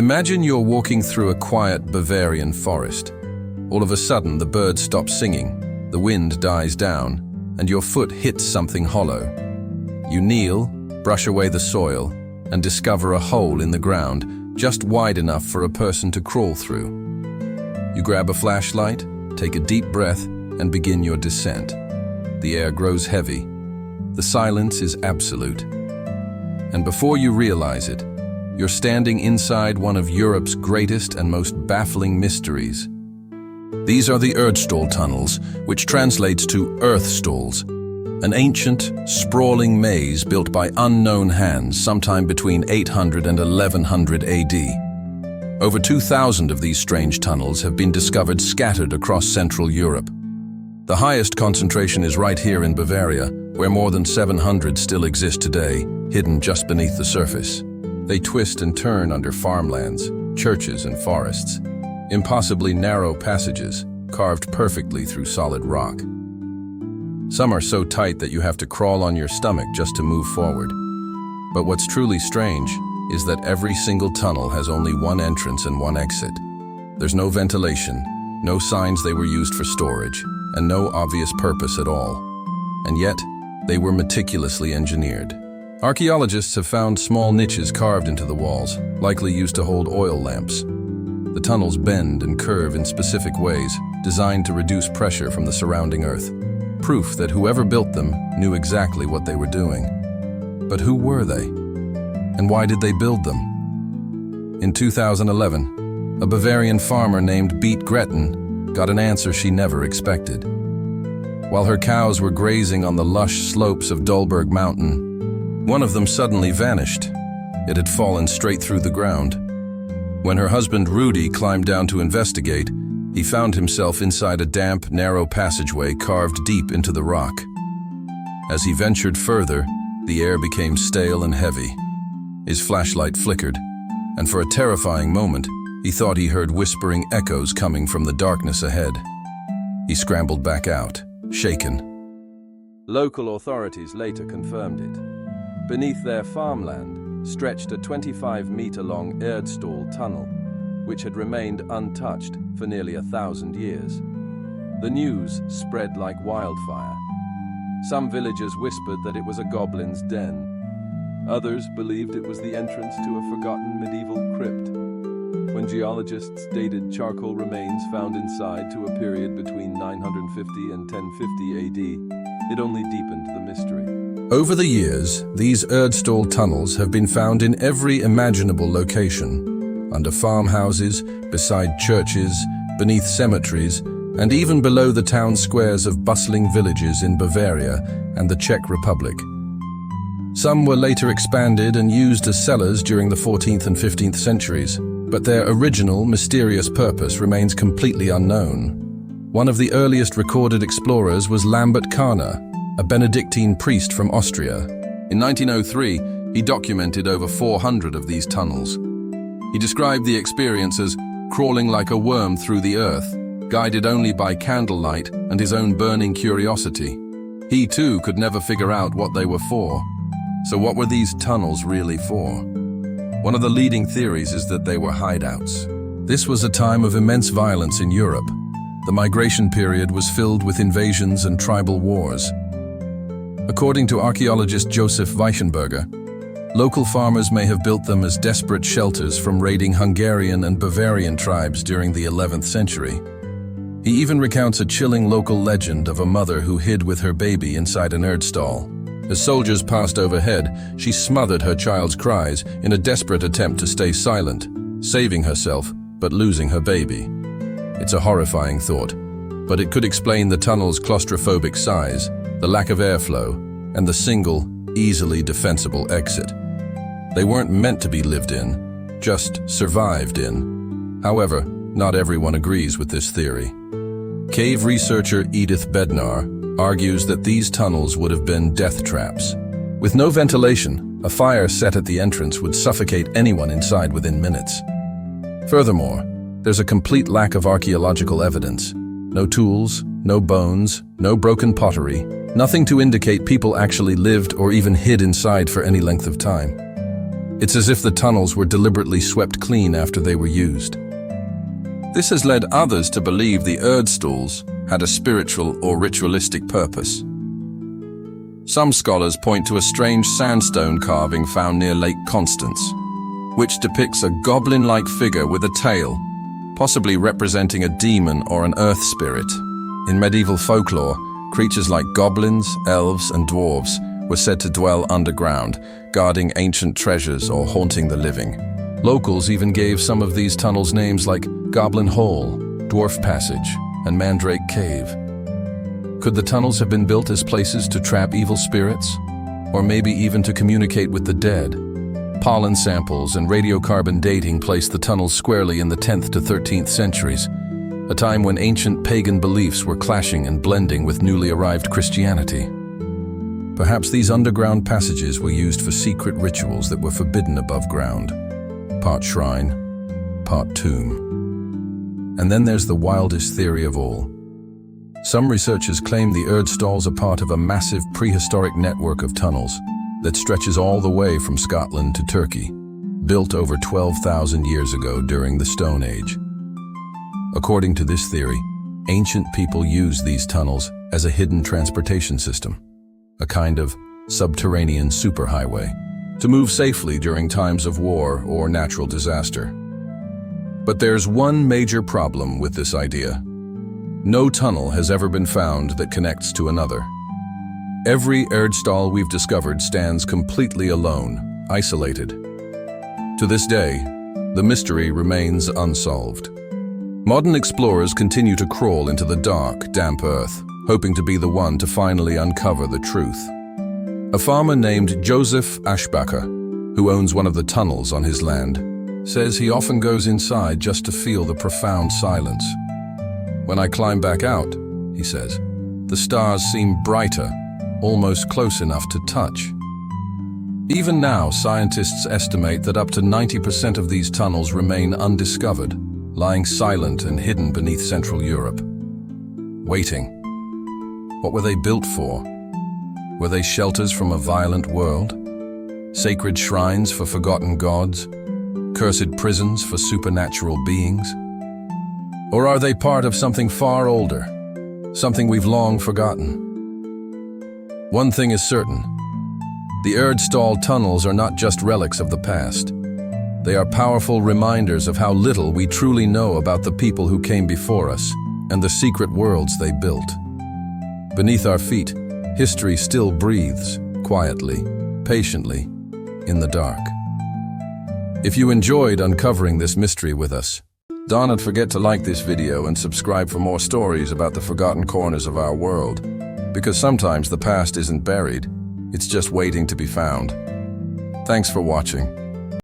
Imagine you're walking through a quiet Bavarian forest. All of a sudden, the birds stop singing, the wind dies down, and your foot hits something hollow. You kneel, brush away the soil, and discover a hole in the ground just wide enough for a person to crawl through. You grab a flashlight, take a deep breath, and begin your descent. The air grows heavy. The silence is absolute. And before you realize it, you're standing inside one of Europe's greatest and most baffling mysteries. These are the Erdstall tunnels, which translates to earth stalls, an ancient, sprawling maze built by unknown hands sometime between 800 and 1100 AD. Over 2,000 of these strange tunnels have been discovered scattered across Central Europe. The highest concentration is right here in Bavaria, where more than 700 still exist today, hidden just beneath the surface. They twist and turn under farmlands, churches, and forests. Impossibly narrow passages, carved perfectly through solid rock. Some are so tight that you have to crawl on your stomach just to move forward. But what's truly strange is that every single tunnel has only one entrance and one exit. There's no ventilation, no signs they were used for storage, and no obvious purpose at all. And yet, they were meticulously engineered. Archaeologists have found small niches carved into the walls, likely used to hold oil lamps. The tunnels bend and curve in specific ways, designed to reduce pressure from the surrounding earth. Proof that whoever built them knew exactly what they were doing. But who were they? And why did they build them? In 2011, a Bavarian farmer named Beate Gretten got an answer she never expected. While her cows were grazing on the lush slopes of Dullberg Mountain, one of them suddenly vanished. It had fallen straight through the ground. When her husband Rudy climbed down to investigate, he found himself inside a damp, narrow passageway carved deep into the rock. As he ventured further, the air became stale and heavy. His flashlight flickered, and for a terrifying moment, he thought he heard whispering echoes coming from the darkness ahead. He scrambled back out, shaken. Local authorities later confirmed it. Beneath their farmland stretched a 25-meter-long Erdstall tunnel, which had remained untouched for nearly 1,000 years. The news spread like wildfire. Some villagers whispered that it was a goblin's den. Others believed it was the entrance to a forgotten medieval crypt. When geologists dated charcoal remains found inside to a period between 950 and 1050 AD, it only deepened the mystery. Over the years, these Erdstall tunnels have been found in every imaginable location, under farmhouses, beside churches, beneath cemeteries, and even below the town squares of bustling villages in Bavaria and the Czech Republic. Some were later expanded and used as cellars during the 14th and 15th centuries, but their original, mysterious purpose remains completely unknown. One of the earliest recorded explorers was Lambert Kahner, a Benedictine priest from Austria. In 1903, he documented over 400 of these tunnels. He described the experience as crawling like a worm through the earth, guided only by candlelight and his own burning curiosity. He too could never figure out what they were for. So what were these tunnels really for? One of the leading theories is that they were hideouts. This was a time of immense violence in Europe. The migration period was filled with invasions and tribal wars. According to archaeologist Joseph Weichenberger, local farmers may have built them as desperate shelters from raiding Hungarian and Bavarian tribes during the 11th century. He even recounts a chilling local legend of a mother who hid with her baby inside an Erdstall. As soldiers passed overhead, she smothered her child's cries in a desperate attempt to stay silent, saving herself but losing her baby. It's a horrifying thought, but it could explain the tunnel's claustrophobic size, the lack of airflow, and the single, easily defensible exit. They weren't meant to be lived in, just survived in. However, not everyone agrees with this theory. Cave researcher Edith Bednar argues that these tunnels would have been death traps. With no ventilation, a fire set at the entrance would suffocate anyone inside within minutes. Furthermore, there's a complete lack of archaeological evidence. No tools, no bones, no broken pottery, nothing to indicate people actually lived or even hid inside for any length of time. It's as if the tunnels were deliberately swept clean after they were used. This has led others to believe the Erdstalls had a spiritual or ritualistic purpose. Some scholars point to a strange sandstone carving found near Lake Constance, which depicts a goblin-like figure with a tail, possibly representing a demon or an earth spirit. In medieval folklore, creatures like goblins, elves, and dwarves were said to dwell underground, guarding ancient treasures or haunting the living. Locals even gave some of these tunnels names like Goblin Hole, Dwarf Passage, and Mandrake Cave. Could the tunnels have been built as places to trap evil spirits? Or maybe even to communicate with the dead? Pollen samples and radiocarbon dating place the tunnels squarely in the 10th to 13th centuries, a time when ancient pagan beliefs were clashing and blending with newly arrived Christianity. Perhaps these underground passages were used for secret rituals that were forbidden above ground. Part shrine, part tomb. And then there's the wildest theory of all. Some researchers claim the Erdstalls are part of a massive prehistoric network of tunnels that stretches all the way from Scotland to Turkey, built over 12,000 years ago during the Stone Age. According to this theory, ancient people used these tunnels as a hidden transportation system, a kind of subterranean superhighway, to move safely during times of war or natural disaster. But there's one major problem with this idea. No tunnel has ever been found that connects to another. Every Erdstall we've discovered stands completely alone, isolated. To this day, the mystery remains unsolved. Modern explorers continue to crawl into the dark, damp earth, hoping to be the one to finally uncover the truth. A farmer named Joseph Aschbacher, who owns one of the tunnels on his land, says he often goes inside just to feel the profound silence. When I climb back out, he says, the stars seem brighter, almost close enough to touch. Even now, scientists estimate that up to 90% of these tunnels remain undiscovered, lying silent and hidden beneath Central Europe. Waiting. What were they built for? Were they shelters from a violent world? Sacred shrines for forgotten gods? Cursed prisons for supernatural beings? Or are they part of something far older, something we've long forgotten? One thing is certain. The Erdstall tunnels are not just relics of the past. They are powerful reminders of how little we truly know about the people who came before us and the secret worlds they built. Beneath our feet, history still breathes, quietly, patiently, in the dark. If you enjoyed uncovering this mystery with us, don't forget to like this video and subscribe for more stories about the forgotten corners of our world, because sometimes the past isn't buried, it's just waiting to be found. Thanks for watching.